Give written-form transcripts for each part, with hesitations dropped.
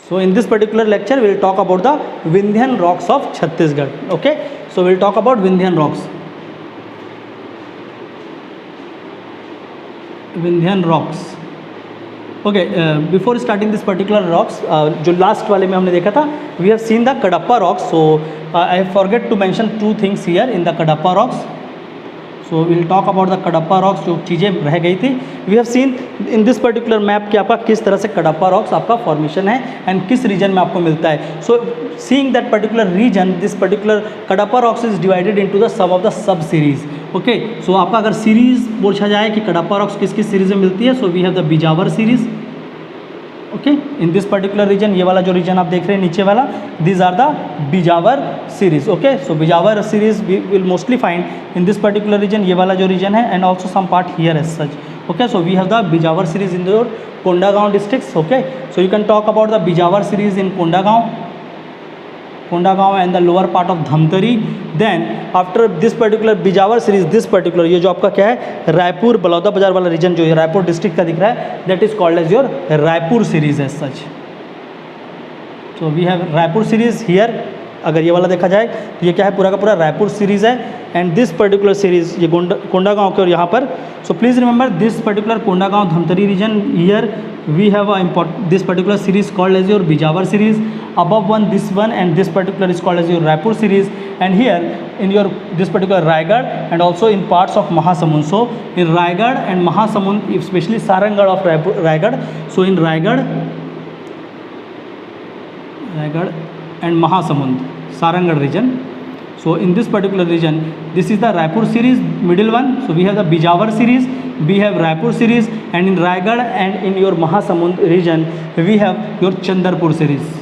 So in this particular lecture, we will talk about the Vindhyan rocks of Chhattisgarh. Okay, so we will talk about Vindhyan rocks. Vindhyan rocks. Okay, before starting this particular rocks, जो last वाले में हमने देखा था, we have seen the Kadapa rocks. So I forget to mention two things here in the Kadapa rocks. So we will talk about the Kadapa rocks, जो चीज़ें रह गई थी. We have seen in this particular map कि आपका किस तरह से Kadapa rocks आपका formation है and किस region में आपको मिलता है. So seeing that particular region, this particular Kadapa rocks is divided into the some of the sub series. Okay, so आपका अगर series पूछा जाए कि Kadapa rocks किस किस series में मिलती है, so we have the Bijawar series. Okay, in this particular region, ये वाला जो रीजन आप देख रहे हैं नीचे वाला, these are the Bijawar series. Okay, so Bijawar series will mostly find in this particular region, ये वाला जो रीजन है, and also some part here as such. Okay, so we have the Bijawar series in your Kondagaon districts. Okay, so you can talk about the Bijawar series in Kondagaon and the lower part of Dhamtari. Then after this particular Bijawar series, this particular ये जो आपका क्या है, रायपुर बलौदा बाजार वाला reason जो है Raipur district का दिख रहा है, that is called as your Raipur series as such. So we have Raipur series here. अगर ये वाला देखा जाए तो ये क्या है, पूरा का पूरा रायपुर सीरीज़ है. एंड दिस पर्टिकुलर सीरीज़ ये कोंडागांव के और यहाँ पर. So please remember this particular Kondagaon Dhamtari region, here we have a this particular series called as your Bijawar series. Above one, this one, and this particular is called as your Raipur series. And here in your this particular Raigad and also in parts of Mahasamund. So in Raigad and Mahasamund, especially Sarangarh of Raigad. So in Raigad and Mahasamund, Sarangarh region. So in this particular region, this is the Raipur series, middle one. So we have the Bijawar series, we have Raipur series, and in Raigad and in your Mahasamund region, we have your Chandrapur series.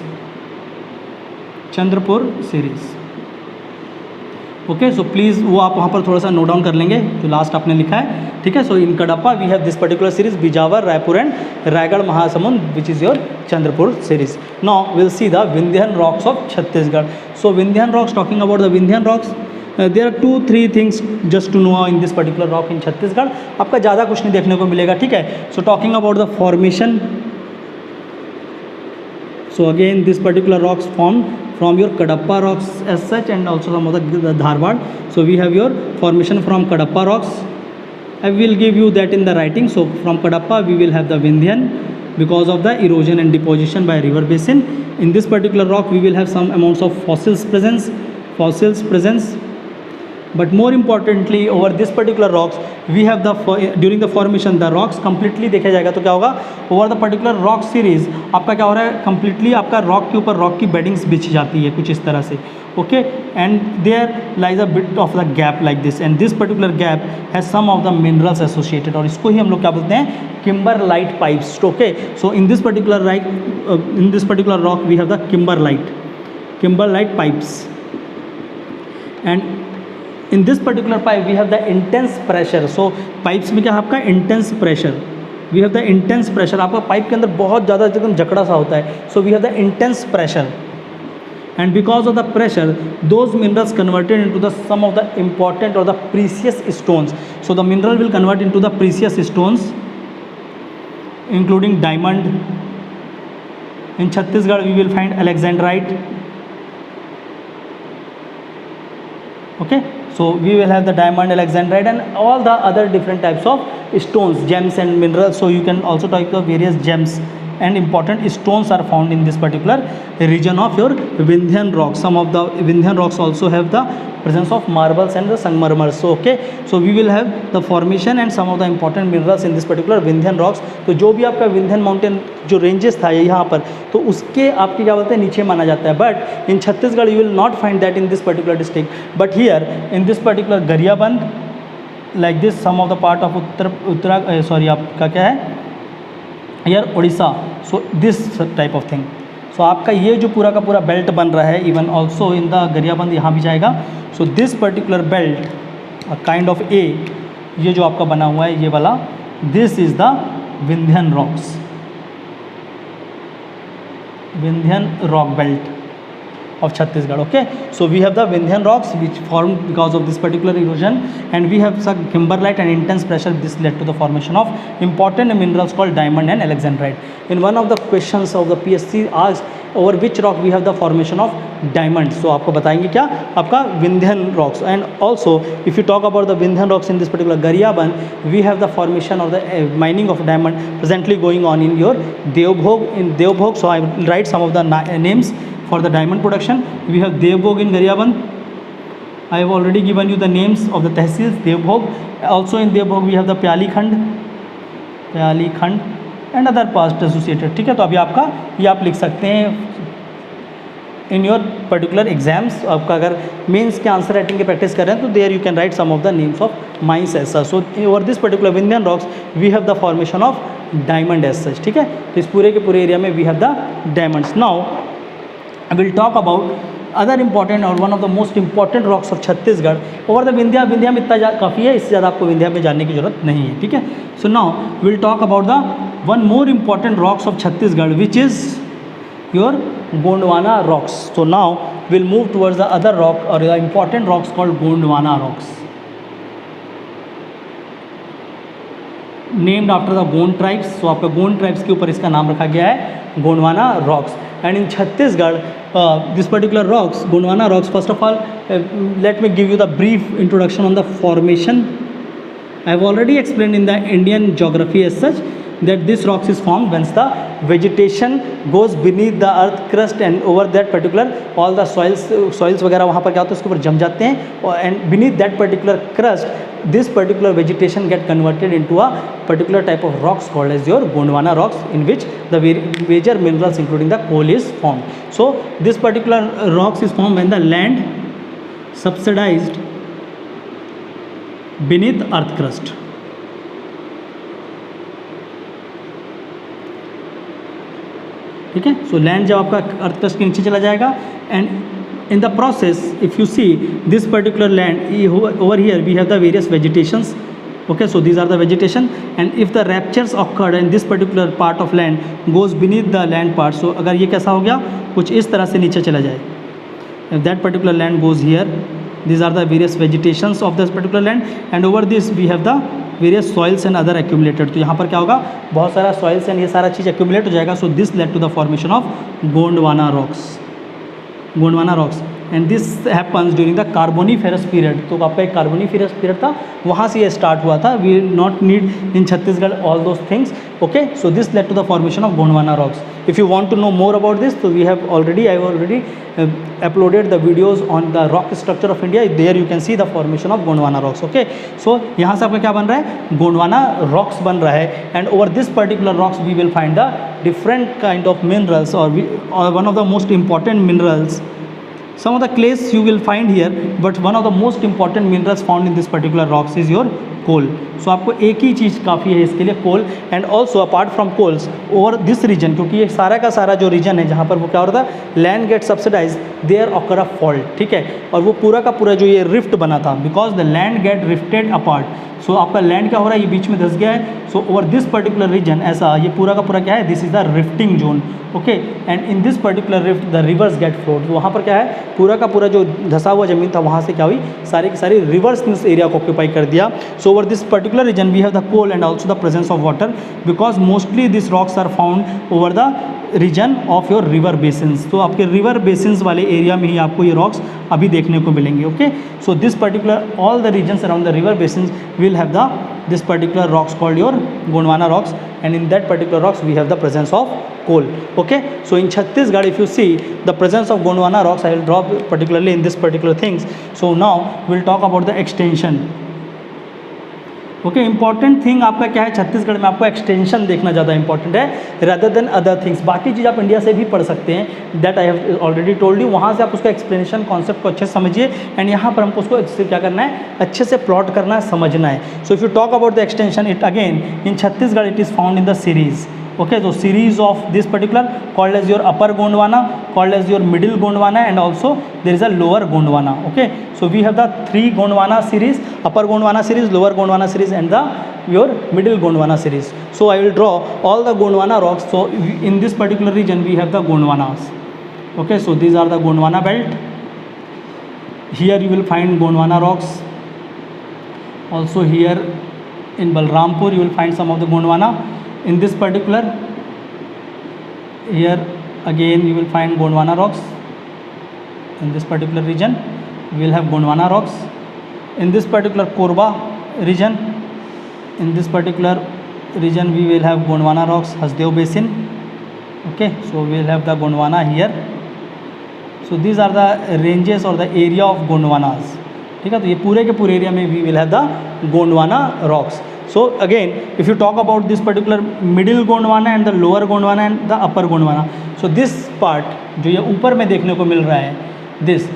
Okay, so please वो आप वहाँ पर थोड़ा सा note down कर लेंगे जो last आपने लिखा है. ठीक है, so in Cuddapah we have this particular series Bijawar, Raipur and Raigarh Mahasamund, which is your Chandrapur series. Now will see the Vindhyan rocks of Chhattisgarh. So Vindhyan rocks, talking about the Vindhyan rocks, there are 2-3 things just to know in this particular rock in Chhattisgarh. आपका ज़्यादा कुछ नहीं देखने को मिलेगा. ठीक है, so talking about the formation. So again this particular rocks formed from your Kadapa rocks as such, and also some of the Dharwad. So we have your formation from Kadapa rocks. I will give you that in the writing. So from Kadapa we will have the Vindhyan because of the erosion and deposition by river basin. In this particular rock we will have some amounts of fossils presence. But more importantly over this particular rocks we have the during the formation the rocks completely देखा जाएगा तो क्या होगा, over the particular rock series आपका क्या हो रहा है, completely आपका रॉक के ऊपर रॉक की बेडिंग्स बिछ जाती है कुछ इस तरह से. Okay, and there lies a bit of the gap like this, and this particular gap has some of the minerals associated, और इसको ही हम लोग क्या बोलते हैं, kimberlite pipes. Okay, so in this particular rock we have the kimberlite pipes. And in this particular pipe we have the intense pressure. So pipes में क्या है आपका, intense pressure. We have the intense pressure. आपका pipe के अंदर बहुत ज़्यादा एकदम जकड़ा सा होता है. So we have the intense pressure, and because of the pressure those minerals converted into the some of the important और the precious stones. So the mineral will convert into the precious stones including diamond. In Chhattisgarh we will find alexandrite. Okay, so we will have the diamond, alexandrite, and all the other different types of stones, gems and minerals. So you can also talk of various gems and important stones are found in this particular region of your Vindhyan rocks. Some of the Vindhyan rocks also have the presence of marbles and the sangmarmars. So okay, so we will have the formation and some of the important minerals in this particular Vindhyan rocks. तो जो भी आपका Vindhyan mountain जो ranges था यहाँ पर, तो उसके आपके क्या बोलते हैं, नीचे माना जाता है. But in Chhattisgarh you will not find that in this particular district, but here in this particular Gariaband like this, some of the part of आपका क्या है here Orissa. So this type of thing. So आपका ये जो पूरा का पूरा बेल्ट बन रहा है, even also in the Gariaband यहाँ भी जाएगा. So this particular belt kind of a, ये जो आपका बना हुआ है ये वाला, this is the Vindhyan rocks, Vindhyan rock belt. of Chhattisgarh. Okay, so we have the Vindhyan rocks which formed because of this particular erosion, and we have some kimberlite and intense pressure. This led to the formation of important minerals called diamond and alexandrite. In one of the questions of the PSC asked over which rock we have the formation of diamond, so आपको बताएंगे क्या, आपका Vindhyan rocks. And also if you talk about the Vindhyan rocks in this particular Garhyaban, we have the formation of the mining of diamond presently going on in your Devbhog. In Devbhog, so I will write some of the names for the diamond production. We have Devbhog in Garhyaban. I have already given you the names of the tehsils, Devbhog. Also in Devbhog we have the Pyali Khand and other past associated. ठीक है, तो अभी आपका ये आप लिख सकते हैं इन योर पर्टिकुलर एग्जाम्स. आपका अगर मेंस के आंसर राइटिंग की प्रैक्टिस कर रहे हैं तो there you can write some of the names of mines as such. So over this particular Vindhyan rocks we have the formation of diamond as such. ठीक है, तो इस पूरे के पूरे एरिया में we have the diamonds. Now I will talk about other important और one of the most important rocks of Chhattisgarh over the Vindhya. Vindhya में इतना काफ़ी है, इससे ज़्यादा आपको विंध्या में जानने की जरूरत नहीं है. ठीक है, so now will talk about the one more important rocks of Chhattisgarh which is your Gondwana rocks. So now will move towards the other rock और the important rocks called Gondwana rocks, named after the Gond tribes. So आपका Gond tribes के ऊपर इसका नाम रखा गया है Gondwana rocks. And in Chhattisgarh, this particular rocks, Gondwana rocks, first of all, let me give you the brief introduction on the formation. I have already explained in the Indian geography as such that this rocks is formed when the vegetation goes beneath the earth crust, and over that particular all the soils वगैरह वहाँ पर क्या होता है उसके ऊपर जम जाते हैं, and beneath that particular crust this particular vegetation get converted into a particular type of rocks called as your Gondwana rocks, in which the major minerals including the coal is formed. So this particular rocks is formed when the land subsidized beneath earth crust. ठीक है, so land जब आपका earth crust के नीचे चला जाएगा, and in the process if you see this particular land over here we have the various vegetations. Okay, so these are the vegetation, and if the ruptures occurred and this particular part of land goes beneath the land part, so अगर ये कैसा हो गया, कुछ इस तरह से नीचे चला जाए, if that particular land goes here, these are the various vegetations of this particular land, and over this we have the various soils and other accumulated. तो यहाँ पर क्या होगा, बहुत सारा soils and ये सारा चीज़ accumulate हो जाएगा. So this led to the formation of Gondwana rocks. Gondwana rocks, and this happens during the Carboniferous period. तो आपका एक कार्बोनीफेरस पीरियड था, वहाँ से ये स्टार्ट हुआ था. We not need in Chhattisgarh all those things. Okay, so this led to the formation of Gondwana rocks. If you want to know more about this, तो we have already I already uploaded the videos on the rock structure of India. There you can see the formation of Gondwana rocks. Okay, so यहाँ से आपका क्या बन रहा है, Gondwana rocks बन रहा है, and over this particular rocks we will find the different kind of minerals, or one of the most important minerals. Some of the clays you will find here, but one of the most important minerals found in this particular rocks is your coal. So आपको एक ही चीज़ काफ़ी है इसके लिए, coal. And also apart from coals over this region, क्योंकि ये सारा का सारा जो रीजन है जहाँ पर वो क्या हो रहा था, land get subsidise, there occur a fault. ठीक है, और वो पूरा का पूरा जो ये रिफ्ट बना था, because the land get rifted apart. So आपका लैंड क्या हो रहा है, ये बीच में धस गया है. So over this particular region, ऐसा ये पूरा का पूरा क्या है, this is the rifting zone. Okay, and in this particular rift the rivers get flowed. तो वहाँ पर क्या है, पूरा का पूरा जो धसा हुआ ज़मीन था वहाँ से क्या हुई, सारी की सारी रिवर्स इस एरिया को ऑक्यूपाई कर दिया. So over this particular region we have the coal and also the presence of water, because mostly this rocks are found over the region of your river basins. तो आपके river basins वाले area में ही आपको ये rocks अभी देखने को मिलेंगे. Okay, so this particular all the regions around the river basins will have the this particular rocks called your Gondwana rocks, and in that particular rocks we have the presence of coal. Okay, so in Chhattisgarh if you see the presence of Gondwana rocks, I will draw particularly in this particular things. So now we'll talk about the extension. Okay, important thing आपका क्या है, छत्तीसगढ़ में आपको extension देखना ज़्यादा important है rather than other things. बाकी चीज़ आप इंडिया से भी पढ़ सकते हैं, that I have already told you. वहाँ से आप उसका एक्सप्लेनेशन कॉन्सेप्ट को अच्छे से समझिए, एंड यहाँ पर हमको उसको अच्छे से क्या करना है, अच्छे से प्लॉट करना है, समझना है. So if you talk about the extension, it again in Chhattisgarh it is found in the series. Okay, so series of this particular called as your upper Gondwana, called as your middle Gondwana, and also there is a lower Gondwana. Okay, so we have the three Gondwana series, upper Gondwana series, lower Gondwana series, and the your middle Gondwana series. So I will draw all the Gondwana rocks. So in this particular region we have the Gondwanas. Okay, so these are the Gondwana belt. Here you will find Gondwana rocks. Also here in Balrampur you will find some of the Gondwana. In this particular, here again you will find Gondwana rocks. In this particular region we will have Gondwana rocks. In this particular Korba region, in this particular region we will have Gondwana rocks, Hasdeo basin. Okay, so we will have the Gondwana here. So these are the ranges or the area of Gondwanas. ठीक है, तो ये पूरे के पूरे area में we will have the Gondwana rocks. So again if you talk about this particular middle Gondwana and the lower Gondwana and the upper Gondwana, so this part जो ये ऊपर में देखने को मिल रहा है, दिस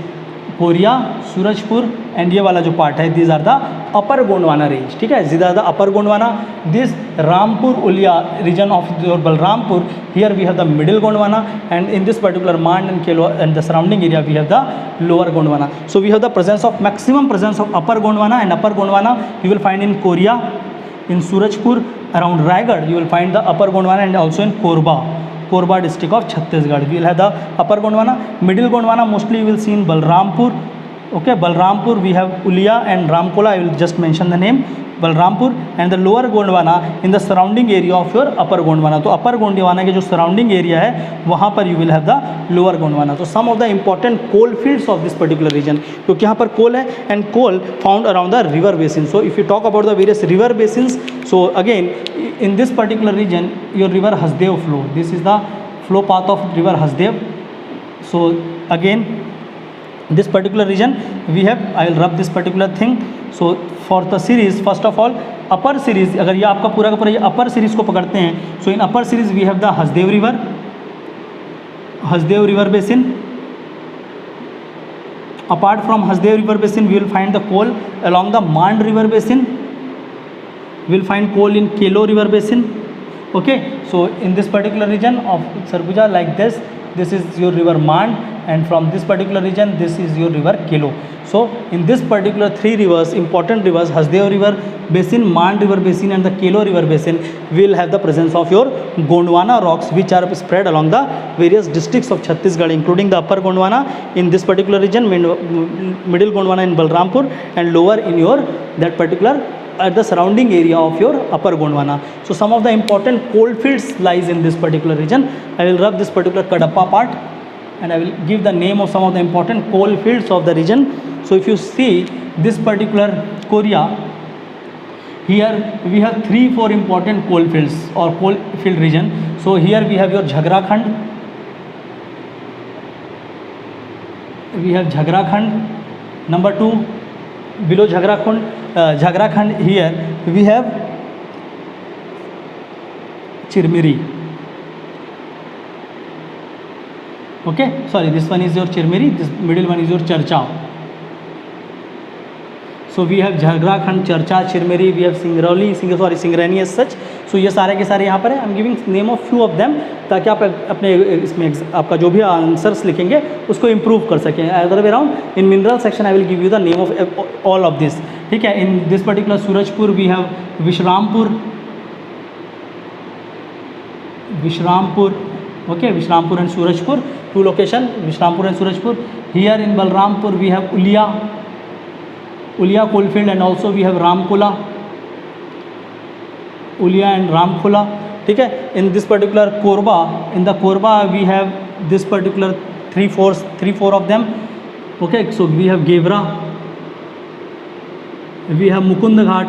कोरिया, सूरजपुर एंड ये वाला जो पार्ट है, this are the upper Gondwana range. ठीक है, this are the upper Gondwana. This Rampur Uliya region of Balrampur, here we have the middle Gondwana and in this particular Mand and Kelo and the surrounding area we have the lower Gondwana. So we have the presence of maximum presence of upper Gondwana and upper Gondwana you will find in Koriya, in Surajpur, around Raigarh you will find the upper Gondwana and also in Korba district of Chhattisgarh we will have the upper Gondwana. Middle Gondwana mostly you will see in Balrampur. Okay, Balrampur we have Ulia and Ramkola, I will just mention the name Balrampur, and the lower Gondwana in the surrounding area of your upper Gondwana. तो upper Gondwana के जो surrounding area है वहाँ पर you will have the lower Gondwana. तो some of the important coal fields of this particular region, क्योंकि यहाँ पर coal है and coal found around the river basin. So if you talk about the various river basins, so again in this particular region your river Hasdeo flow. This is the flow path of river Hasdeo. So again this particular region we have, I will rub this particular thing. So for the series, first of all upper series, अगर ये आपका पूरा का पूरा ये upper series को पकड़ते हैं, so in upper series we have the Hasdeo river basin. Apart from Hasdeo river basin we will find the coal along the Mand river basin. We will find coal in Kelo river basin. Okay, so in this particular region of Sarguja, like this is your river Mand, and from this particular region this is your river Kelo. So in this particular three rivers, important rivers, Hasdeo river basin, Mand river basin and the Kelo river basin, will have the presence of your Gondwana rocks which are spread along the various districts of Chhattisgarh, including the upper Gondwana in this particular region, middle Gondwana in Balrampur, and lower in your that particular at the surrounding area of your upper Gondwana. So some of the important coal fields lies in this particular region. I will rub this particular Kadapa part and I will give the name of some of the important coal fields of the region. So if you see this particular Korea, here we have 3-4 important coal fields or coal field region. So here we have your Jhagrakhand. We have Jhagrakhand. Number 2, below Jhagrakhand here we have Chirmiri. Okay, sorry, this one is your Chirmiri, this middle one is your Charcha. So we have Jhagrakhand, Charcha, Chirmiri, we have Singrauli as such. So ये सारे के सारे यहाँ पर है. I am giving name of few of them ताकि आप अपने इसमें आपका जो भी आंसर्स लिखेंगे उसको इम्प्रूव कर सकें. Other way around in mineral section I will give you the name of all of this. ठीक है, in this particular Surajpur we have Vishrampur. Okay, Vishrampur and Surajpur, two location, Vishrampur and Surajpur. Here in Balrampur we have Ulia coalfield, and also we have Ramkola, Ulia and Ramkola. ठीक है, in this particular Korba, in the Korba we have this particular 3-4 of them. Okay, so we have Gevra, we have Mukund Ghat.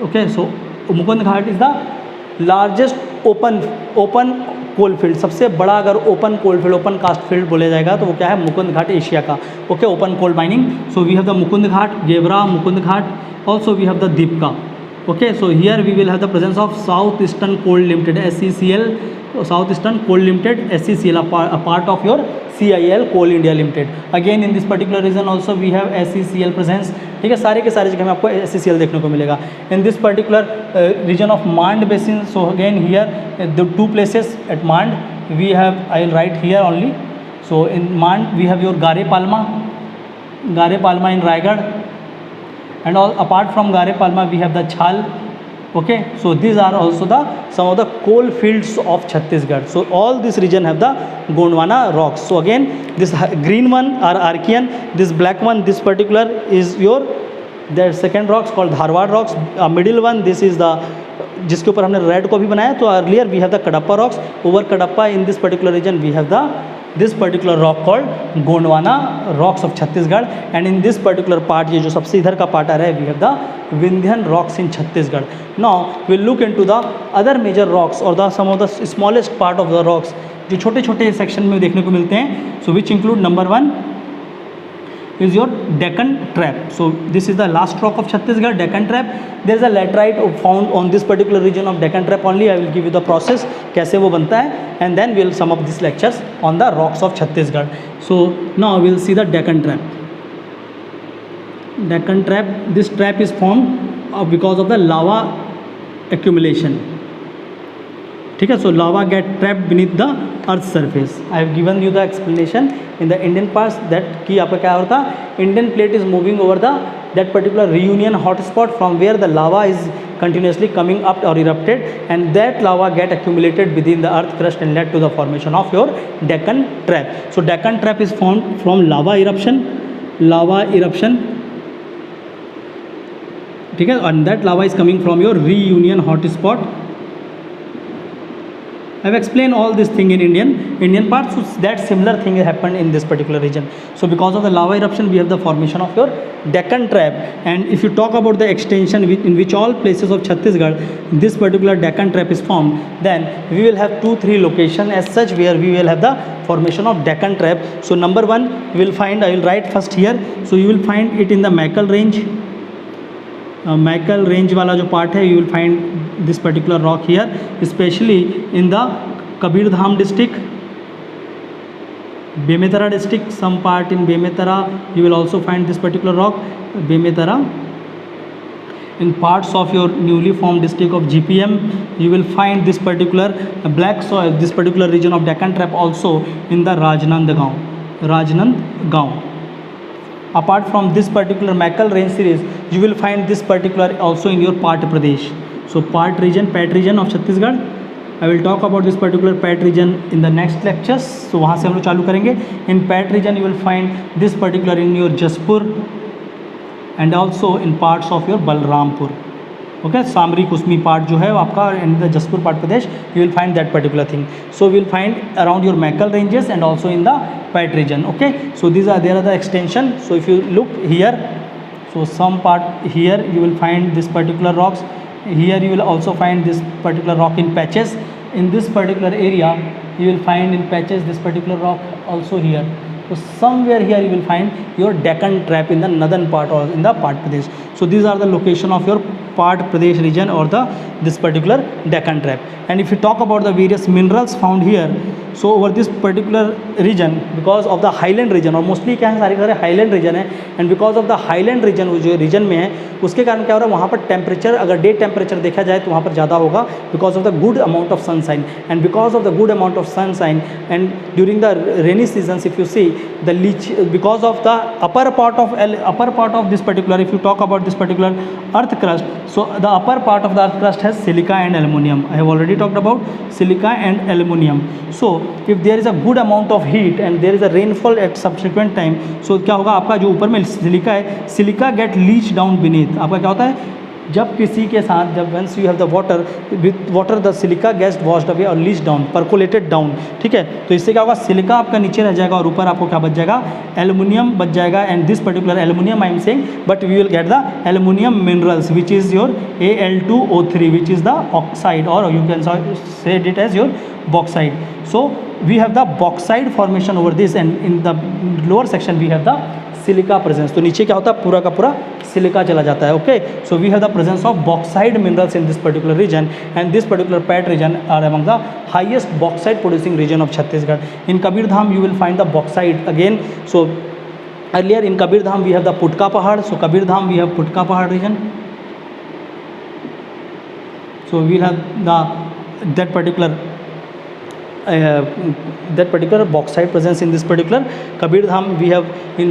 Okay, so Mukund Ghat is the largest open coal field. सबसे बड़ा अगर open coal field, open cast field बोला जाएगा तो वो क्या है, Mukund Ghat Asia का. Okay, open coal mining. So we have the Mukund Ghat, Gevra, Mukund Ghat. Also we have the Dipka. Okay, so here we will have the presence of South Eastern Coal Limited, SECL, South Eastern Coal Limited, SECL, a part of your CIL Coal India limited. Again in this particular region also we have SECL presence. ठीक है, सारे के सारे जगह में आपको SECL देखने को मिलेगा. In this particular region of Mand basin, so again here the 2 places at Mand we have, I will write here only. So in Mand we have your Gare Palma in Raigad, and all apart from Gare Palma we have the Chhal Okay, so these are also the some of the coal fields of Chhattisgarh. So all this region have the Gondwana rocks. So again, this green one are Archean, this black one, this particular is your the second rocks called Dharwad rocks. Middle one, this is the जिसके ऊपर हमने red को भी बनाया. तो earlier we have the Cuddapah rocks. Over Cuddapah in this particular region we have the this particular rock called Gondwana rocks of Chhattisgarh. And in this particular part, ये जो सबसे इधर का part आ रहा है, we have the Vindhyan rocks in Chhattisgarh. Now we'll look into the other major rocks or the some of the smallest part of the rocks जो छोटे छोटे सेक्शन में देखने को मिलते हैं. So which include number 1 is your Deccan Trap. So this is the last rock of Chhattisgarh, Deccan Trap. There is a laterite found on this particular region of Deccan Trap only. I will give you the process कैसे वो बनता है, and then we'll sum up these lectures on the rocks of Chhattisgarh. So now we'll see the Deccan Trap. Deccan Trap. This trap is formed because of the lava accumulation. ठीक है. So lava get trapped beneath the earth surface. I have given you the explanation in the Indian parts that कि आपका क्या होता है, Indian plate is moving over the that particular reunion hotspot from where the lava is continuously coming up or erupted, and that lava get accumulated within the earth crust and led to the formation of your Deccan Trap. So Deccan Trap is formed from lava eruption. ठीक है. And that lava is coming from your reunion hotspot. I have explained all this thing in Indian parts. So that similar thing happened in this particular region. So because of the lava eruption, we have the formation of your Deccan Trap. And if you talk about the extension in which all places of Chhattisgarh this particular Deccan Trap is formed, then we will have 2-3 locations as such where we will have the formation of Deccan Trap. So number 1 we will find, I will write first here. So you will find it in the Mackal range. Mackal range वाला जो part है, you will find this particular rock here, especially in the Kabirdham district, Bemetara district. Some part in Bemetara you will also find this particular rock, Bemetara. In parts of your newly formed district of GPM, you will find this particular black soil, this particular region of Deccan Trap also in the Rajnandgaon. Apart from this particular Mackal range series, you will find this particular also in your Pat Pradesh. So Pat region of Chhattisgarh, I will talk about this particular Pat region in the next lectures. So वहाँ से हम लोग चालू करेंगे. In Pat region you will find this particular in your Jaspur and also in parts of your Balrampur. Okay, Samri Kusmi part जो है आपका in the Jaspur Pat Pradesh, you will find that particular thing. So we will find around your Mackal ranges and also in the Pat region. Okay, so there are the extension. So if you look here, so some part here you will find this particular rocks. Here you will also find this particular rock in patches. In this particular area you will find in patches this particular rock also here. So somewhere here you will find your Deccan Trap in the northern part or in the Pat Pradesh. So these are the location of your Pat Pradesh region or this particular Deccan Trap. And if you talk about the various minerals found here, so over this particular region, because of the highland region, और mostly क्या है, सारे highland region है, and because of the highland region जो region में है, उसके कारण क्या हो रहा है, वहाँ पर temperature अगर day temperature देखा जाए तो वहाँ पर ज़्यादा होगा because of the good amount of sunshine. And because of the good amount of sunshine and during the rainy seasons, if you see the leach, because of the upper part of this particular, if you talk about this particular earth crust, so the upper part of the earth crust has silica and aluminum. I have already talked about silica and aluminum. So if there is a good amount of heat and there is a rainfall at subsequent time, so क्या होगा, आपका जो ऊपर में silica है, silica get leach down beneath. आपका क्या होता है, जब किसी के साथ जब once you have the water with water the silica gets washed away और लीच डाउन, परकोलेटेड डाउन. ठीक है, तो इससे क्या होगा, सिलिका आपका नीचे रह जाएगा और ऊपर आपको क्या बच जाएगा, एल्युमिनियम बच जाएगा. And this particular aluminium I am saying, but we will get the aluminium minerals which is your Al2O3 which is the oxide और you can say it as your bauxite. So we have the bauxite formation over this and in the lower section we have the silica presence. तो नीचे क्या होता है, पूरा का पूरा silica चला जाता है. Okay, so we have the presence of bauxite minerals in this particular region and this particular Pat region are among the highest bauxite producing region of Chhattisgarh. In Kabirdham you will find the bauxite again. So earlier in Kabirdham we have the Putka Pahad. So Kabirdham we have Putka Pahad region. So we have the that particular bauxite presence in this particular Kabirdham. We have in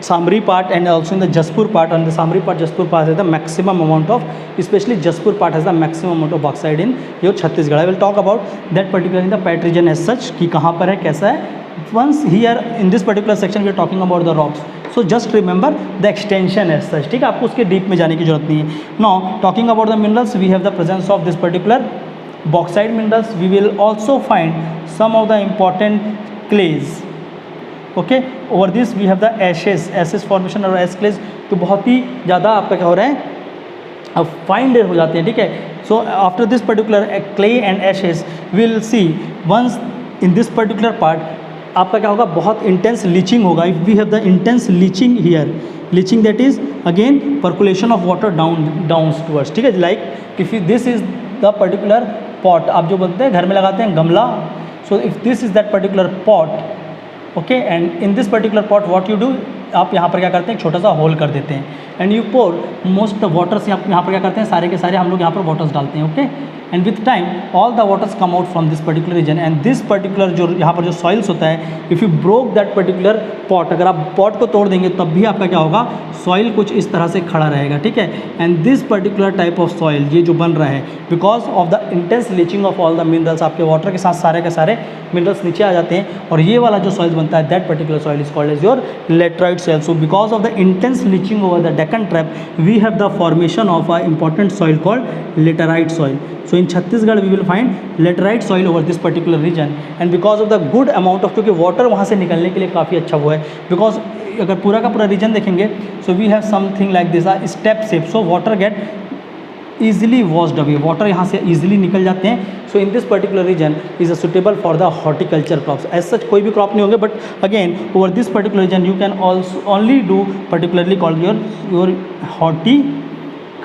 Samri part and also in the Jaspur part. And the Samri part, Jaspur part has the maximum amount of, especially Jaspur part has the maximum amount of bauxite in your Chhattisgarh. I will talk about that particular in the Pat region as such कि कहाँ पर है, कैसा है. Once here in this particular section we are talking about the rocks. So just remember the extension as such. ठीक है, आपको उसके डीप में जाने की जरूरत नहीं है. Now talking about the minerals, we have the presence of this particular bauxite minerals. We will also find some of the important clays. Okay, over this we have the ashes formation और as clays. तो बहुत ही ज़्यादा आपका क्या हो रहा है, अब फाइंड हो जाते हैं. ठीक है, so after this particular clay and ashes will see once in this particular part आपका क्या होगा, बहुत इंटेंस लीचिंग होगा. If we have the intense leaching here, leaching that is again percolation of water down towards. ठीक है, like if this is the particular pot, आप जो बोलते हैं घर में लगाते हैं गमला. So if this is that particular pot, okay, and in this particular pot what you do, आप यहाँ पर क्या करते हैं, एक छोटा सा होल कर देते हैं and you pour most waters. यहाँ पर क्या करते हैं, सारे के सारे हम लोग यहाँ पर वाटर्स डालते हैं. Okay, and with time all the waters come out from this particular region. And this particular जो यहाँ पर जो सॉइल्स होता है, if you broke that particular pot, अगर आप पॉट को तोड़ देंगे तब भी आपका क्या होगा, सॉइल कुछ इस तरह से खड़ा रहेगा. ठीक है, and this particular type of soil ये जो बन रहा है because of the intense leaching of all the minerals, आपके वाटर के साथ सारे के सारे मिनरल्स नीचे आ जाते हैं और ये वाला जो सॉइल बनता है, that particular soil is called as your laterite soil. So because of the intense leaching over the Deccan trap we have the formation of a important soil called laterite soil. So in Chhattisgarh we will find laterite soil over this particular region, and because of the good amount of, क्योंकि water वहाँ से निकलने के लिए काफ़ी अच्छा वो है, because अगर पूरा का पूरा region देखेंगे, so we have something like this a step shape, so water get easily washed away, water यहाँ से easily निकल जाते हैं. So in this particular region is a suitable for the horticulture crops. As such कोई भी crop नहीं होंगे, but again over this particular region you can also only do particularly called your horticulture.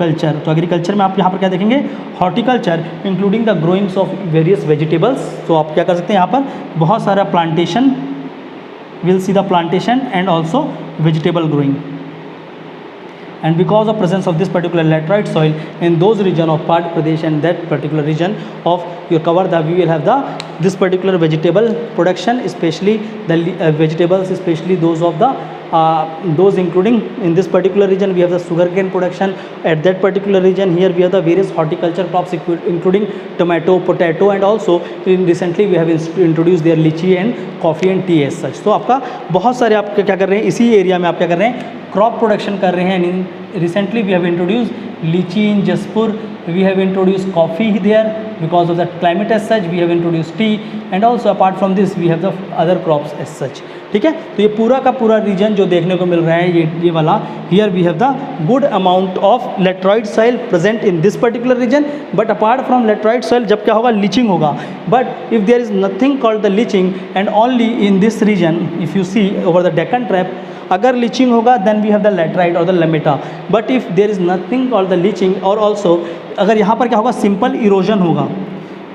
तो agriculture में आप यहाँ पर क्या देखेंगे, horticulture including the growings of various vegetables. तो आप क्या कर सकते हैं, यहाँ पर बहुत सारा plantation, will see the plantation and also vegetable growing. And because of presence of this particular laterite soil in those region of Pat Pradesh and that particular region of your cover, that we will have the this particular vegetable production, especially the vegetables, especially those of the those including in this particular region we have the sugarcane production. At that particular region here we have the various horticulture crops including tomato, potato, and also recently we have introduced their lychee and coffee and tea as such. तो आपका बहुत सारे आप क्या कर रहे हैं, इसी एरिया में आप क्या कर रहे हैं, क्रॉप प्रोडक्शन कर रहे हैं. Recently we have introduced lychee in Jaspur, we have introduced coffee there because of the climate as such, we have introduced tea, and also apart from this we have the other crops as such. ठीक है, तो ये पूरा का पूरा reason जो देखने को मिल रहा है, ये वाला here we have the good amount of laterite soil present in this particular region. But apart from laterite soil जब क्या होगा, लीचिंग होगा. But if there is nothing called the leaching and only in this region, if you see over the Deccan trap, अगर leaching होगा then we have the laterite और the Lameta. But if there is nothing called the leaching और also अगर यहाँ पर क्या होगा, simple erosion होगा.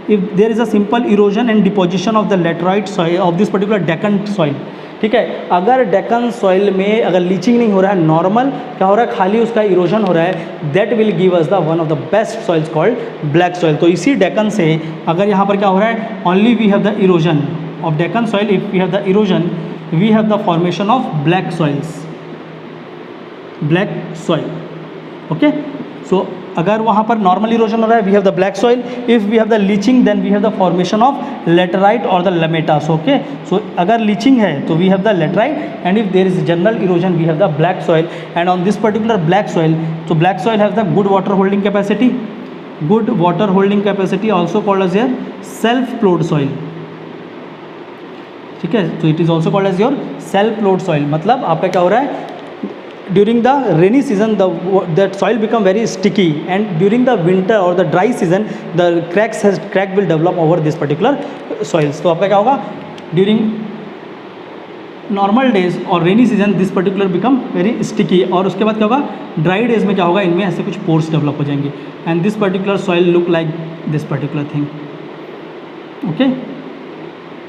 If there is a simple erosion and deposition of the laterite soil of this particular Deccan soil. ठीक है, अगर डेक्कन सॉइल में अगर लीचिंग नहीं हो रहा है, नॉर्मल क्या हो रहा है, खाली उसका इरोजन हो रहा है, that will give us the one of the best soils called black soil. तो इसी डेक्कन से अगर यहाँ पर क्या हो रहा है, only we have the erosion of Deccan soil. If we have the erosion we have the formation of black soil. Okay, so अगर वहाँ पर नॉर्मल इरोजन हो रहा है, we have the black soil. If we have the leaching then we have the formation of laterite और the लमेटास. Okay, so अगर leaching है तो we have the laterite, and if there is general erosion we have the black soil. And on this particular black soil, so black soil has the good water holding capacity, also called as your self plowed soil. ठीक है, तो it is also called as your self ploughed soil. मतलब आपका क्या हो रहा है, during the rainy season that soil become very sticky, and during the winter और the dry season the crack will develop over this particular soils. तो आपका क्या होगा, ड्यूरिंग नॉर्मल डेज और rainy season this particular become very sticky, और उसके बाद क्या होगा, ड्राई डेज में क्या होगा, इनमें ऐसे कुछ पोर्स डेवलप हो जाएंगे, and this particular soil look like this particular thing. Okay,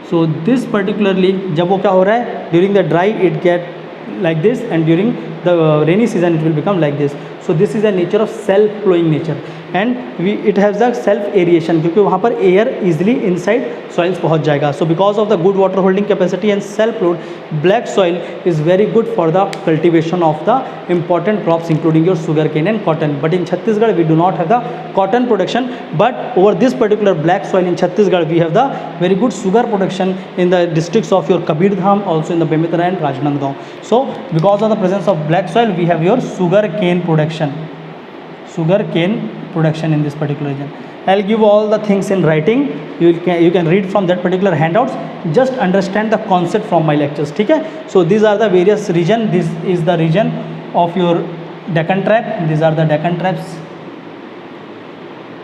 so this particularly जब वो क्या हो रहा है, during the dry it get like this, and during the rainy season it will become like this. So this is a nature of self flowing nature. And it has the self aeration, क्योंकि वहाँ पर air easily inside soils पहुँच जाएगा. सो because of the good water holding capacity and self load, black soil is very good for the cultivation of the important crops including your sugar cane and cotton. But in Chhattisgarh we do not have the cotton production, but over this particular black soil in Chhattisgarh we have the very good sugar production in the districts of your Kabirdham, also in the Bemitara and Rajnandgaon. So because of the presence of black soil we have your sugar cane production in this particular region. I'll give all the things in writing. You can read from that particular handouts. Just understand the concept from my lectures. ठीक है? So these are the various region. This is the region of your Deccan Trap. These are the Deccan Traps.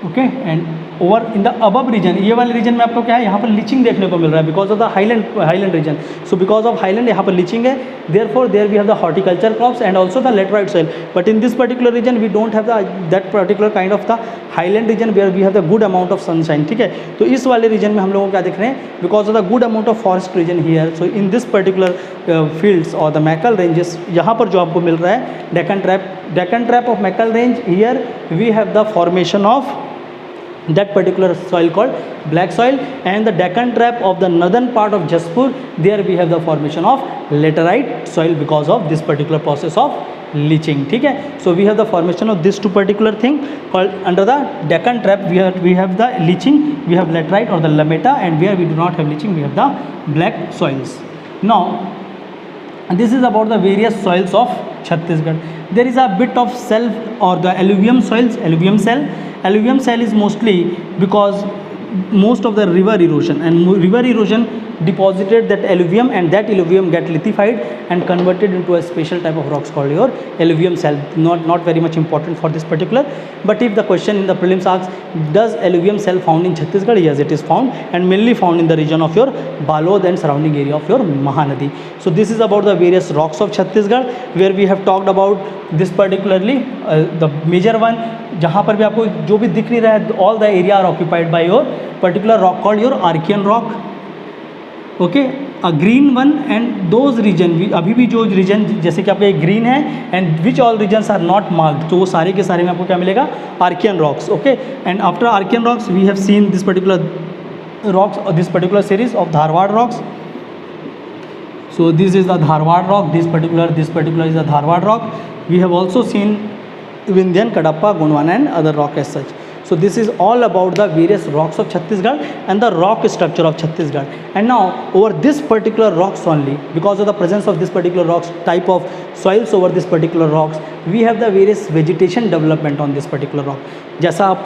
Okay, and over in the above region, ये वाले reason में आपको क्या है, यहाँ पर लीचिंग देखने को मिल रहा है because of the highland region. So because of highland यहाँ पर लीचिंग है, therefore there we have the horticulture crops and also the laterite soil. But in this particular region we don't have that particular kind of the highland region where we have the good amount of sunshine. ठीक है, तो इस वाले reason में हम लोगों को क्या देख रहे हैं, because of the good amount of forest region here. So in this particular fields और द मैकल रेंजेस, यहाँ पर जो आपको मिल रहा है Deccan trap of Maikal range, here we have the formation of that particular soil called black soil, and the Deccan Trap of the northern part of Jaspur, there we have the formation of laterite soil because of this particular process of leaching. ठीक है, so we have the formation of this two particular thing called under the Deccan Trap. We have the leaching, we have laterite or the lametta, and where we do not have leaching we have the black soils. Now this is about the various soils of Chhattisgarh. There is a bit of self or the alluvium soils, alluvium cell is mostly because most of the river erosion deposited that alluvium, and that alluvium get lithified and converted into a special type of rocks called your alluvium cell. Not very much important for this particular, but if the question in the prelims asks, does alluvium cell found in Chhattisgarh? Yes, it is found, and mainly found in the region of your Balod and surrounding area of your Mahanadi. So this is about the various rocks of Chhattisgarh, where we have talked about this particularly the major one, जहाँ पर भी आपको जो भी दिख नहीं रहा है, all the area are occupied by your particular rock called your Archean rock. Okay, a green one and those region, अभी भी जो रीजन जैसे कि आपका एक ग्रीन है and which all regions are not marked, तो वो सारे के सारे में आपको क्या मिलेगा, Archean rocks. Okay, and after Archean rocks we have seen this particular rocks, this particular series of Dharwar rocks. So this is the Dharwad rock, this particular is the Dharwad rock. We have also seen Vindhyan, Kadapa, Gondwana and other rock as such. So this is all about the various rocks of Chhattisgarh and the rock structure of Chhattisgarh. And now over this particular rocks only, because of the presence of this particular rocks, type of soils over this particular rocks, we have the various vegetation development on this particular rock. जैसा आप